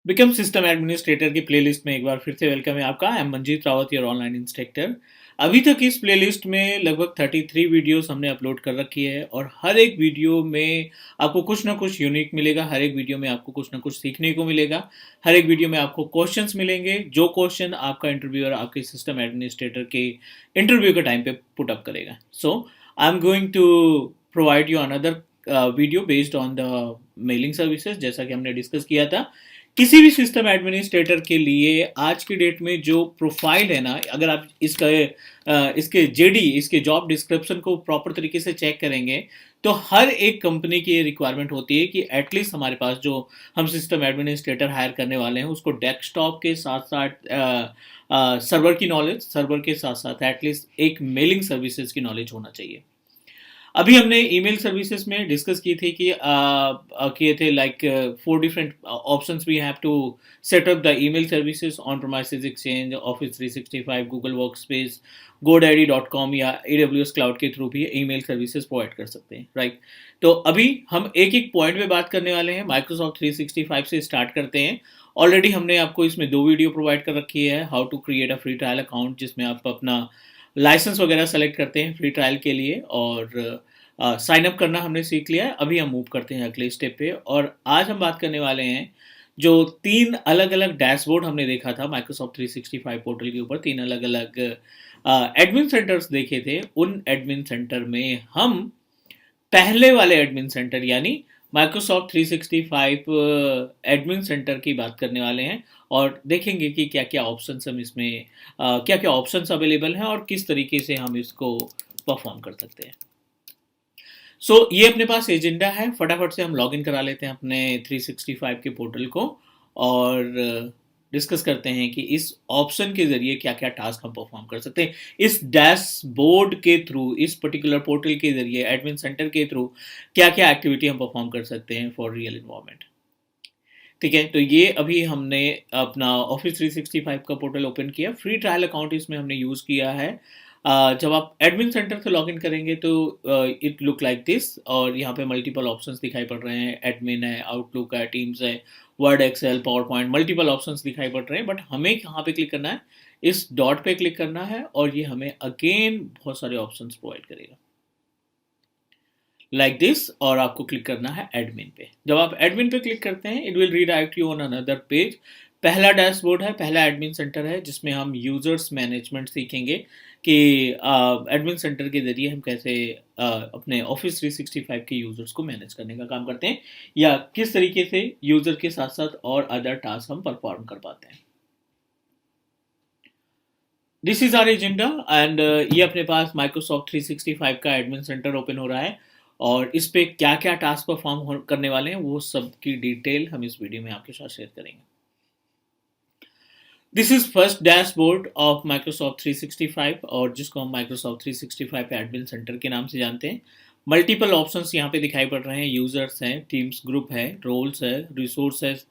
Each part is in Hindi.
बिकम सिस्टम एडमिनिस्ट्रेटर की प्लेलिस्ट में एक बार फिर से वेलकम है आपका। I am Manjeet Rawat, your online instructor. अभी तक इस प्लेलिस्ट में लगभग 33 वीडियोस हमने अपलोड कर रखी है और हर एक वीडियो में आपको कुछ ना कुछ यूनिक मिलेगा। हर एक वीडियो में आपको कुछ ना कुछ सीखने को मिलेगा। हर एक वीडियो में आपको क्वेश्चंस मिलेंगे, जो क्वेश्चन आपका इंटरव्यूअर आपके सिस्टम एडमिनिस्ट्रेटर के इंटरव्यू के टाइम पे पुट अप करेगा। So I am going to provide you another video based on the mailing services. जैसा कि हमने डिस्कस किया था, किसी भी सिस्टम एडमिनिस्ट्रेटर के लिए आज की डेट में जो प्रोफाइल है ना, अगर आप इसके जेडी, इसके जॉब डिस्क्रिप्शन को प्रॉपर तरीके से चेक करेंगे तो हर एक कंपनी की ये रिक्वायरमेंट होती है कि एटलीस्ट हमारे पास जो हम सिस्टम एडमिनिस्ट्रेटर हायर करने वाले हैं उसको डेस्कटॉप के साथ साथ सर्वर की नॉलेज, सर्वर के साथ साथ एटलीस्ट एक मेलिंग सर्विसेज की नॉलेज होना चाहिए। अभी हमने ईमेल सर्विसेज में डिस्कस की थी कि किए थे like 4 different options we have to set up the email services on premises exchange, office 365, Google workspace, godaddy.com या AWS क्लाउड के थ्रू भी ईमेल सर्विसेज प्रोवाइड कर सकते हैं, राइट। तो अभी हम एक एक पॉइंट पे बात करने वाले हैं। माइक्रोसॉफ्ट 365 से स्टार्ट करते हैं। ऑलरेडी हमने आपको इसमें 2 वीडियो प्रोवाइड कर रखी है, how to create a free trial account, जिसमें आप अपना लाइसेंस वगैरह सेलेक्ट करते हैं फ्री ट्रायल के लिए, और साइन अप करना हमने सीख लिया है। अभी हम मूव करते हैं अगले स्टेप पे, और आज हम बात करने वाले हैं जो 3 अलग अलग डैशबोर्ड हमने देखा था माइक्रोसॉफ्ट 365 पोर्टल के ऊपर। 3 अलग अलग एडमिन सेंटर्स देखे थे। उन एडमिन सेंटर में हम पहले वाले एडमिन सेंटर यानी माइक्रोसॉफ्ट 365 एडमिन सेंटर की बात करने वाले हैं, और देखेंगे कि क्या क्या ऑप्शंस हम इसमें क्या क्या ऑप्शंस अवेलेबल हैं और किस तरीके से हम इसको परफॉर्म कर सकते हैं। ये अपने पास एजेंडा है। फटाफट से हम लॉग इन करा लेते हैं अपने 365 के पोर्टल को, और डिस्कस करते हैं कि इस ऑप्शन के जरिए क्या क्या टास्क हम परफॉर्म कर सकते हैं। इस डैशबोर्ड के थ्रू, इस पर्टिकुलर पोर्टल के जरिए, एडमिन सेंटर के थ्रू क्या क्या एक्टिविटी हम परफॉर्म कर सकते हैं फॉर रियल इन्वायरमेंट। ठीक है, तो ये अभी हमने अपना ऑफिस 365 का पोर्टल ओपन किया। फ्री ट्रायल अकाउंट इसमें हमने यूज़ किया है। जब आप एडमिन सेंटर से लॉगिन करेंगे तो इट लुक लाइक दिस, और यहाँ पे मल्टीपल ऑप्शंस दिखाई पड़ रहे हैं। एडमिन है, आउटलुक है, टीम्स है, Word, Excel, PowerPoint, multiple options दिखाई पड़ रहे हैं। बट हमें कहाँ पे क्लिक करना है? इस डॉट पे क्लिक करना है, और ये हमें अगेन बहुत सारे ऑप्शंस प्रोवाइड करेगा लाइक दिस, और आपको क्लिक करना है एडमिन पे। जब आप एडमिन पे क्लिक करते हैं, it will redirect you on another page. पहला डैशबोर्ड है, पहला एडमिन सेंटर है, जिसमें हम यूजर्स मैनेजमेंट सीखेंगे कि एडमिन सेंटर के जरिए हम कैसे अपने ऑफिस 365 के यूजर्स को मैनेज करने का काम करते हैं, या किस तरीके से यूजर के साथ साथ और अदर टास्क हम परफॉर्म कर पाते हैं। This is our agenda, and ये अपने पास माइक्रोसॉफ्ट 365 का एडमिन सेंटर ओपन हो रहा है, और इस पे क्या क्या टास्क परफॉर्म करने वाले हैं वो सब की डिटेल हम इस वीडियो में आपके साथ शेयर करेंगे। This is first dashboard of Microsoft 365, और जिसको हम माइक्रोसॉफ्ट 365 एडमिन सेंटर के नाम से जानते हैं। मल्टीपल ऑप्शंस यहाँ पे दिखाई पड़ रहे हैं। यूजर्स हैं, टीम्स ग्रुप है, रोल्स है, रिसोर्सेज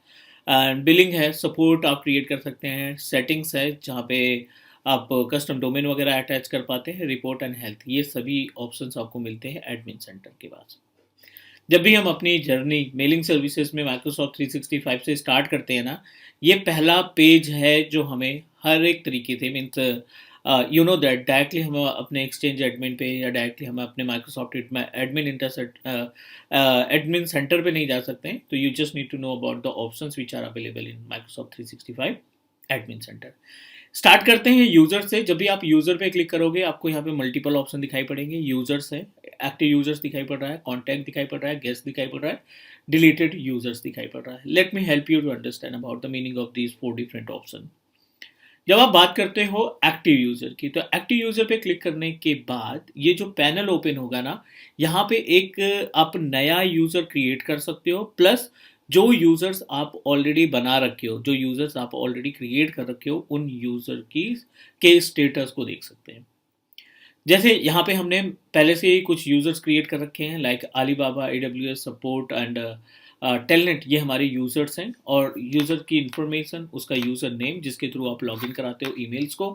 एंड बिलिंग है, सपोर्ट आप क्रिएट कर सकते हैं, सेटिंग्स है जहाँ पे आप कस्टम डोमेन वगैरह अटैच कर पाते हैं, रिपोर्ट एंड हेल्थ। ये सभी ऑप्शंस आपको मिलते हैं एडमिन सेंटर के पास। जब भी हम अपनी जर्नी मेलिंग सर्विसेज में माइक्रोसॉफ्ट 365 से स्टार्ट करते हैं ना, ये पहला पेज है जो हमें हर एक तरीके से means you know that directly हम अपने एक्सचेंज एडमिन पे या डायरेक्टली हम अपने माइक्रोसॉफ्ट एडमिन इंटरसेट एडमिन सेंटर पे नहीं जा सकते हैं। तो you just need to know about the options which are available in Microsoft 365 admin centre. Start करते हैं यूजर से। जब भी आप यूजर पे क्लिक करोगे, आपको यहाँ पे मल्टीपल ऑप्शन दिखाई पड़ेंगे। यूजर्स है, एक्टिव यूजर्स दिखाई पड़ रहा है, कॉन्टैक्ट दिखाई पड़ रहा है, गेस्ट दिखाई पड़ रहा है, डिलीटेड यूजर्स दिखाई पड़ रहा है। Let me help you to understand about the meaning of these 4 different option. जब आप बात करते हो एक्टिव यूजर की, तो एक्टिव यूजर पे क्लिक करने के बाद ये जो पैनल ओपन होगा ना, यहाँ पे एक आप नया यूजर क्रिएट कर सकते हो, प्लस जो यूजर्स आप ऑलरेडी बना रखे हो, जो यूजर्स आप ऑलरेडी क्रिएट कर रखे हो, उन यूजर की के स्टेटस को देख सकते हैं। जैसे यहाँ पे हमने पहले से ही कुछ यूजर्स क्रिएट कर रखे हैं, like Alibaba, AWS support and telnet. ये हमारे यूजर्स हैं, और यूजर की इंफॉर्मेशन, उसका यूजर नेम जिसके थ्रू आप लॉगिन कराते हो ईमेल्स को,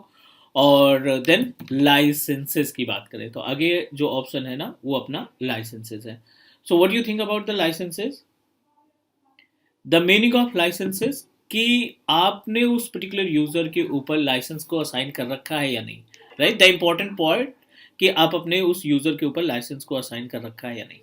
और देन लाइसेंसेस की बात करें तो आगे जो ऑप्शन है ना वो अपना लाइसेंसेस है। So what you think about the licences? The meaning of licences, कि आपने उस पर्टिकुलर यूज़र के ऊपर लाइसेंस को असाइन कर रखा है या नहीं, राइट। द इम्पॉर्टेंट पॉइंट कि आप अपने उस यूज़र के ऊपर लाइसेंस को असाइन कर रखा है या नहीं।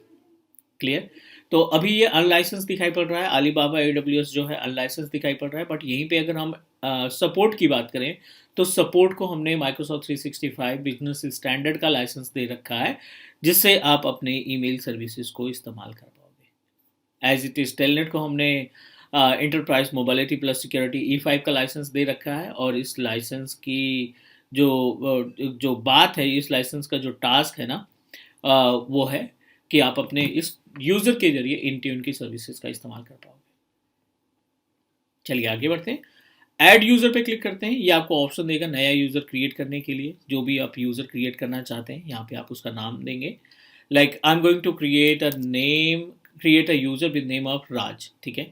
क्लियर। तो अभी ये अनलाइसेंस दिखाई पड़ रहा है, अलीबाबा AWS जो है अनलाइसेंस दिखाई पड़ रहा है, बट यहीं पे अगर हम सपोर्ट की बात करें तो सपोर्ट को हमने माइक्रोसॉफ्ट 365 बिजनेस स्टैंडर्ड का लाइसेंस दे रखा है, जिससे आप अपने ईमेल सर्विसेज को इस्तेमाल कर पाओगे। एज इट इज टेलनेट को हमने enterprise mobility plus security E5 का लाइसेंस दे रखा है, और इस लाइसेंस की जो बात है, इस लाइसेंस का जो टास्क है ना, वो है कि आप अपने इस यूजर के जरिए इंट्यून की सर्विसेज का इस्तेमाल कर पाओगे। चलिए आगे बढ़ते हैं। ऐड यूजर पे क्लिक करते हैं। ये आपको ऑप्शन देगा नया यूजर क्रिएट करने के लिए। जो भी आप यूजर क्रिएट करना चाहते हैं, यहाँ पे आप उसका नाम देंगे। Like I am going to create a user with name of Raj. ठीक है।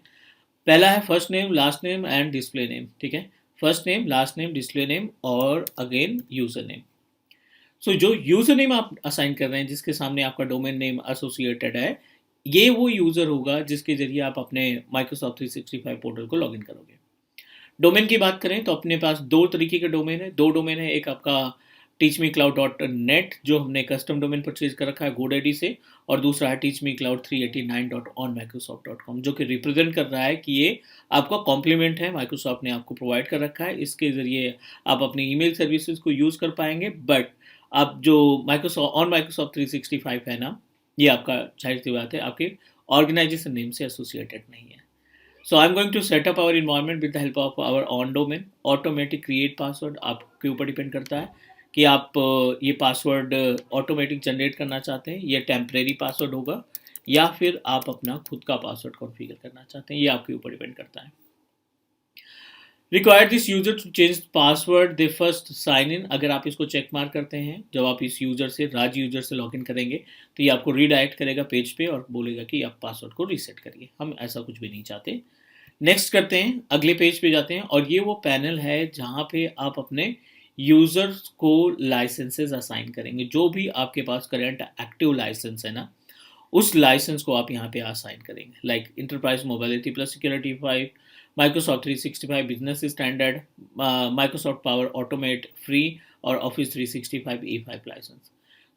पहला है first name, last name and display name. ठीक है। First name, last name, display name और अगेन यूजर नेम। सो जो यूजर नेम आप असाइन कर रहे हैं, जिसके सामने आपका डोमेन नेम एसोसिएटेड है, ये वो यूजर होगा जिसके जरिए आप अपने माइक्रोसॉफ्ट 365 पोर्टल को लॉगिन करोगे। डोमेन की बात करें तो अपने पास दो तरीके के डोमेन है। दो डोमेन है, एक आपका teachmecloud.net जो हमने कस्टम डोमेन परचेज कर रखा है GoDaddy से, और दूसरा है teachmecloud389.onmicrosoft.com जो कि रिप्रेजेंट कर रहा है कि ये आपका कॉम्प्लीमेंट है, माइक्रोसॉफ्ट ने आपको प्रोवाइड कर रखा है। इसके जरिए आप अपने ईमेल सर्विसेज को यूज़ कर पाएंगे, बट आप जो माइक्रोसॉफ्ट 365 है ना, ये आपका जाहिर सी बात है आपके ऑर्गेनाइजेशन नेम से एसोसिएटेड नहीं है। So I'm going to set up our environment with the help of our on domain. Automatic create password आपके ऊपर डिपेंड करता है कि आप ये पासवर्ड ऑटोमेटिक जनरेट करना चाहते हैं, ये टेम्परेरी पासवर्ड होगा, या फिर आप अपना खुद का पासवर्ड कॉन्फ़िगर करना चाहते हैं, ये आपके ऊपर डिपेंड करता है। Require this user to change password the first sign in. अगर आप इसको चेक मार्क करते हैं, जब आप इस यूजर से राज यूजर से लॉगिन करेंगे, तो ये आपको रीडायरेक्ट करेगा पेज पे और बोलेगा कि आप पासवर्ड को रीसेट करिए। हम ऐसा कुछ भी नहीं चाहते। नेक्स्ट करते हैं, अगले पेज पे जाते हैं, और ये वो पैनल है जहाँ पे आप अपने यूजर्स को लाइसेंसेस असाइन करेंगे। जो भी आपके पास करंट एक्टिव लाइसेंस है ना, उस लाइसेंस को आप यहाँ पे असाइन करेंगे। Like enterprise mobility plus security 5, Microsoft 365 business standard, Microsoft power automate free और ऑफिस 365 E5 लाइसेंस।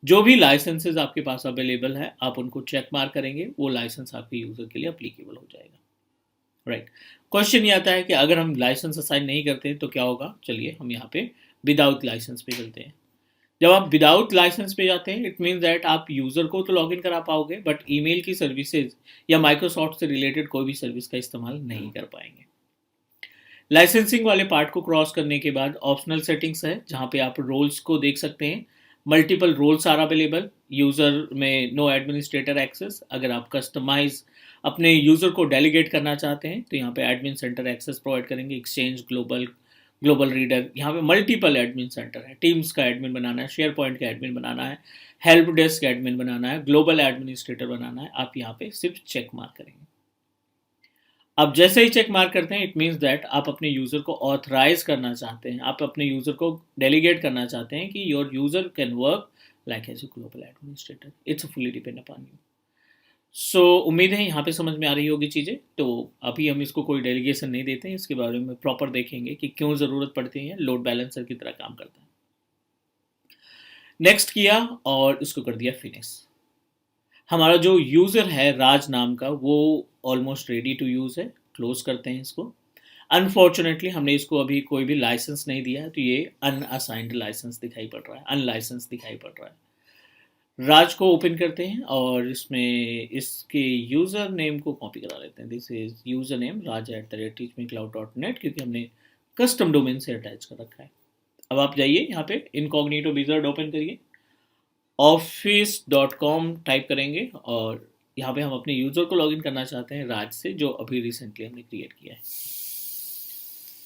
जो भी लाइसेंसेज आपके पास अवेलेबल है, आप उनको चेक मार्क करेंगे, वो लाइसेंस आपके यूजर के लिए अप्लीकेबल हो जाएगा। राइट। क्वेश्चन ये आता है कि अगर हम लाइसेंस असाइन नहीं करते तो क्या होगा। चलिए हम यहाँ पे विदाउट लाइसेंस पे चलते हैं। जब आप विदाउट लाइसेंस पे जाते हैं, इट मीन्स दैट आप यूजर को तो लॉगिन करा पाओगे, बट ईमेल की सर्विसेज या माइक्रोसॉफ्ट से रिलेटेड कोई भी सर्विस का इस्तेमाल नहीं कर पाएंगे। लाइसेंसिंग वाले पार्ट को क्रॉस करने के बाद ऑप्शनल सेटिंग्स है, जहाँ पे आप रोल्स को देख सकते हैं। Multiple roles are available. User में नो एडमिनिस्ट्रेटर एक्सेस। अगर आप कस्टमाइज अपने यूजर को डेलीगेट करना चाहते हैं तो यहाँ पे एडमिन सेंटर एक्सेस प्रोवाइड करेंगे। एक्सचेंज, ग्लोबल रीडर, यहाँ पे मल्टीपल एडमिन सेंटर है। टीम्स का एडमिन बनाना है, शेयर पॉइंट का एडमिन बनाना है, हेल्प डेस्क एडमिन बनाना है, ग्लोबल एडमिनिस्ट्रेटर बनाना है। आप यहाँ पे सिर्फ चेक मार्क करेंगे। अब जैसे ही चेक मार्क करते हैं, इट मीन्स दैट आप अपने यूजर को ऑथराइज करना चाहते हैं, आप अपने यूजर को डेलीगेट करना चाहते हैं कि your user can work like as a global administrator. It's fully depend upon you. So उम्मीद है यहाँ पे समझ में आ रही होगी चीज़ें। तो अभी हम इसको कोई डेलीगेशन नहीं देते हैं, इसके बारे में प्रॉपर देखेंगे कि क्यों ज़रूरत पड़ती है, लोड बैलेंसर की तरह काम करता है। नेक्स्ट किया और इसको कर दिया फिनिश। हमारा जो यूज़र है राज नाम का, वो ऑलमोस्ट रेडी टू यूज़ है। क्लोज करते हैं इसको। अनफॉर्चुनेटली हमने इसको अभी कोई भी लाइसेंस नहीं दिया है, तो ये अनअसाइंड लाइसेंस दिखाई पड़ रहा है, अनलाइसेंस दिखाई पड़ रहा है। राज को ओपन करते हैं और इसमें इसके यूज़र नेम को कॉपी करा लेते हैं। This is user name raj@teachmecloud.net, क्योंकि हमने कस्टम डोमेन से अटैच कर रखा है। अब आप जाइए यहाँ पे इनकॉग्निटो विज़ार्ड ओपन करिए, office.com टाइप करेंगे, और यहाँ पे हम अपने यूज़र को लॉगिन करना चाहते हैं राज से, जो अभी रिसेंटली हमने क्रिएट किया है।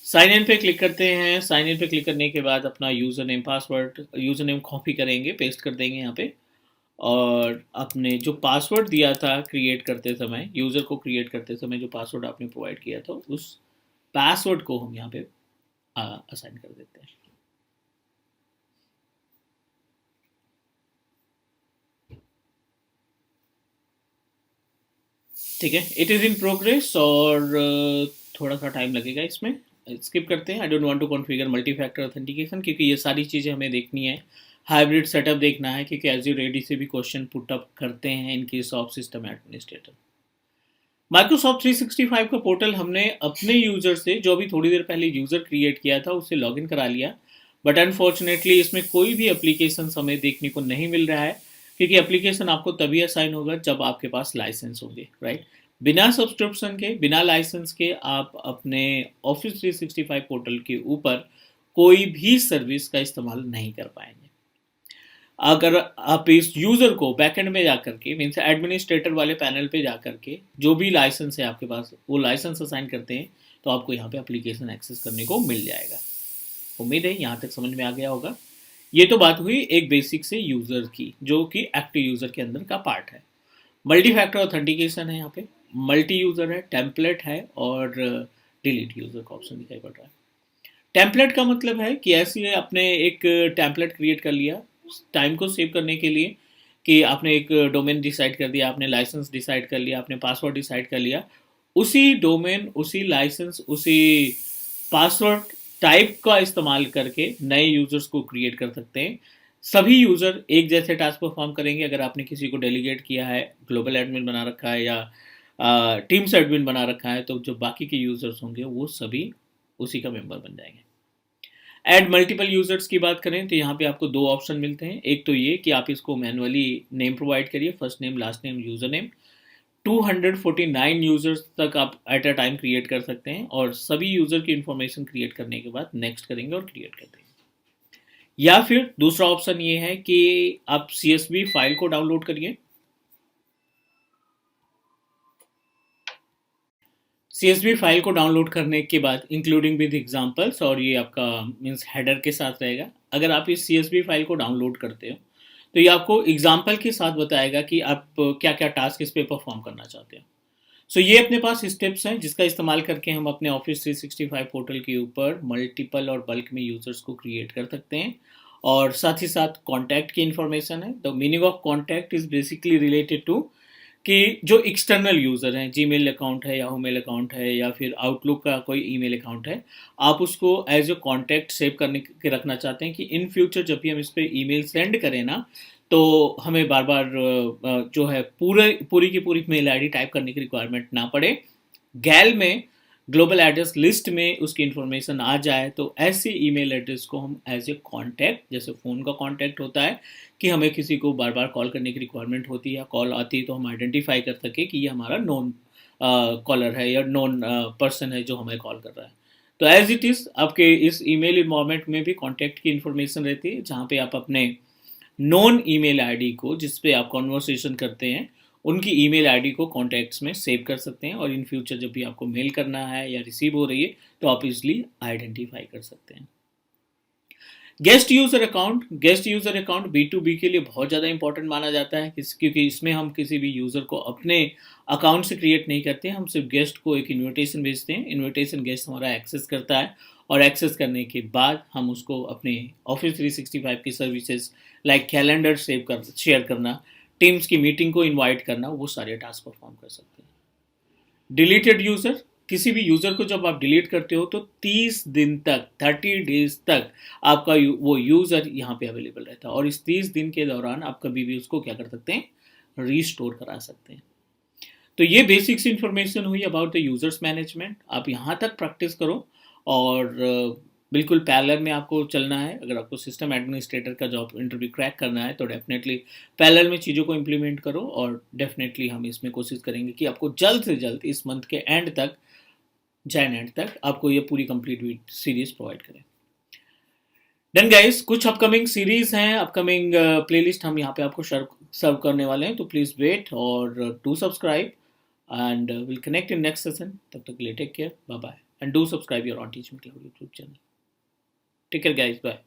साइन इन पे क्लिक करते हैं। साइन इन पे क्लिक करने के बाद अपना user name, password, user name copy करेंगे, पेस्ट कर देंगे यहाँ पे, और अपने जो पासवर्ड दिया था क्रिएट करते समय, यूज़र को क्रिएट करते समय जो पासवर्ड आपने प्रोवाइड किया था, उस पासवर्ड को हम यहाँ पे असाइन कर देते हैं। ठीक है, इट इज़ इन प्रोग्रेस, और थोड़ा सा टाइम लगेगा इसमें, स्किप करते हैं। I don't want to configure multi factor authentication, क्योंकि ये सारी चीज़ें हमें देखनी है, हाइब्रिड सेटअप देखना है, क्योंकि एज़्योर एडी से भी क्वेश्चन पुट अप करते हैं in case of system administrator. Microsoft 365 का पोर्टल हमने अपने यूज़र से, जो अभी थोड़ी देर पहले यूज़र क्रिएट किया था, उससे लॉगिन करा लिया, बट अनफॉर्चुनेटली इसमें कोई भी एप्लीकेशन हमें देखने को नहीं मिल रहा है, क्योंकि एप्लीकेशन आपको तभी असाइन होगा जब आपके पास लाइसेंस होंगे, राइट। बिना सब्सक्रिप्शन के, बिना लाइसेंस के आप अपने ऑफिस 365 पोर्टल के ऊपर कोई भी सर्विस का इस्तेमाल नहीं कर पाएंगे। अगर आप इस यूज़र को बैकएंड में जाकर के, मीन्स एडमिनिस्ट्रेटर वाले पैनल पे जाकर के, जो भी लाइसेंस है आपके पास वो लाइसेंस असाइन करते हैं, तो आपको यहाँ पे एप्लीकेशन एक्सेस करने को मिल जाएगा। उम्मीद है यहाँ तक समझ में आ गया होगा। ये तो बात हुई एक बेसिक से यूज़र की, जो कि एक्टिव यूज़र के अंदर का पार्ट है। मल्टी फैक्टर ऑथेंटिकेशन है, यहाँ पे मल्टी यूज़र है, टेम्पलेट है, और डिलीट यूज़र का ऑप्शन दिखाई पड़ रहा है। टेम्पलेट का मतलब है कि ऐसे आपने एक टेम्पलेट क्रिएट कर लिया टाइम को सेव करने के लिए, कि आपने एक डोमेन डिसाइड कर दिया, आपने लाइसेंस डिसाइड कर लिया, आपने पासवर्ड डिसाइड कर लिया, उसी डोमेन, उसी लाइसेंस, उसी पासवर्ड टाइप का इस्तेमाल करके नए यूजर्स को क्रिएट कर सकते हैं। सभी यूजर एक जैसे टास्क परफॉर्म करेंगे। अगर आपने किसी को डेलीगेट किया है, ग्लोबल एडमिन बना रखा है या टीम्स एडमिन बना रखा है, तो जो बाकी के यूजर्स होंगे वो सभी उसी का मेंबर बन जाएंगे। ऐड मल्टीपल यूजर्स की बात करें तो यहाँ पे आपको दो ऑप्शन मिलते हैं। एक तो ये कि आप इसको मैनुअली नेम प्रोवाइड करिए, first name, last name, user name. 249 users तक आप एट अ टाइम क्रिएट कर सकते हैं, और सभी यूजर की इंफॉर्मेशन क्रिएट करने के बाद नेक्स्ट करेंगे और क्रिएट कर देंगे। या फिर दूसरा ऑप्शन ये है कि आप CSV फाइल को डाउनलोड करिए। CSV फाइल को डाउनलोड करने के बाद इंक्लूडिंग विद एग्जांपल्स, और ये आपका मींस हेडर के साथ रहेगा। अगर आप इस CSV फाइल को डाउनलोड करते हो तो ये आपको एग्जांपल के साथ बताएगा कि आप क्या क्या टास्क इस पे परफॉर्म करना चाहते हो। सो ये अपने पास स्टेप्स हैं जिसका इस्तेमाल करके हम अपने ऑफिस 365 पोर्टल के ऊपर मल्टीपल और बल्क में यूजर्स को क्रिएट कर सकते हैं। और साथ ही साथ कॉन्टैक्ट की इंफॉर्मेशन है। The meaning of contact is basically related to कि जो एक्सटर्नल यूज़र हैं, जीमेल अकाउंट है, याहू मेल अकाउंट है, या फिर आउटलुक का कोई ईमेल अकाउंट है, आप उसको एज ए कॉन्टैक्ट सेव करने के रखना चाहते हैं कि इन फ्यूचर जब भी हम इस पर ईमेल सेंड करें ना, तो हमें बार बार जो है पूरी की पूरी मेल आईडी टाइप करने की रिक्वायरमेंट ना पड़े। गैल में ग्लोबल एड्रेस लिस्ट में उसकी इन्फॉर्मेशन आ जाए, तो ऐसे ईमेल एड्रेस को हम एज ए कॉन्टैक्ट, जैसे फ़ोन का कॉन्टैक्ट होता है कि हमें किसी को बार बार कॉल करने की रिक्वायरमेंट होती है या कॉल आती है, तो हम आइडेंटिफाई कर सके कि ये हमारा नॉन कॉलर है या नॉन पर्सन है जो हमें कॉल कर रहा है। तो एज इट इज़ आपके इस ईमेल इन्वायरमेंट में भी कॉन्टैक्ट की इन्फॉर्मेशन रहती है, जहाँ पे आप अपने नॉन ईमेल आईडी को, जिस पे आप कॉन्वर्सेशन करते हैं, उनकी ईमेल आईडी को कॉन्टैक्ट्स में सेव कर सकते हैं, और इन फ्यूचर जब भी आपको मेल करना है या रिसीव हो रही है तो आप इजली आइडेंटिफाई कर सकते हैं। Guest user account, guest user account B2B के लिए बहुत ज़्यादा इंपॉर्टेंट माना जाता है, क्योंकि इसमें हम किसी भी यूज़र को अपने अकाउंट से क्रिएट नहीं करते हैं, हम सिर्फ गेस्ट को एक इन्विटेशन भेजते हैं। इन्विटेशन गेस्ट हमारा एक्सेस करता है, और एक्सेस करने के बाद हम उसको अपने ऑफिस 365 की सर्विसेज लाइक कैलेंडर शेयर करना, टीम्स की मीटिंग को इनवाइट करना, वो सारे टास्क परफॉर्म कर सकते हैं। डिलीटेड यूज़र, किसी भी यूज़र को जब आप डिलीट करते हो तो 30 दिन तक, 30 डेज तक आपका वो यूज़र यहाँ पे अवेलेबल रहता है, और इस 30 दिन के दौरान आप कभी भी उसको क्या कर सकते हैं, रीस्टोर करा सकते हैं। तो ये बेसिक्स इन्फॉर्मेशन हुई अबाउट द यूज़र्स मैनेजमेंट। आप यहाँ तक प्रैक्टिस करो, और बिल्कुल पैरेलल में आपको चलना है। अगर आपको सिस्टम एडमिनिस्ट्रेटर का जॉब इंटरव्यू क्रैक करना है तो डेफिनेटली पैरेलल में चीज़ों को इम्प्लीमेंट करो, और डेफिनेटली हम इसमें कोशिश करेंगे कि आपको जल्द से जल्द इस मंथ के एंड तक, जैन एंड तक, आपको ये पूरी कंप्लीट सीरीज प्रोवाइड करें। डन गाइस, कुछ अपकमिंग सीरीज हैं, अपकमिंग प्लेलिस्ट हम यहाँ पे आपको सर्व करने वाले हैं, तो प्लीज़ वेट और do subscribe, and we'll connect in next session. तब तक के लिए take care, bye bye, and do subscribe your on Teach Me Cloud YouTube channel. Take care guys, bye.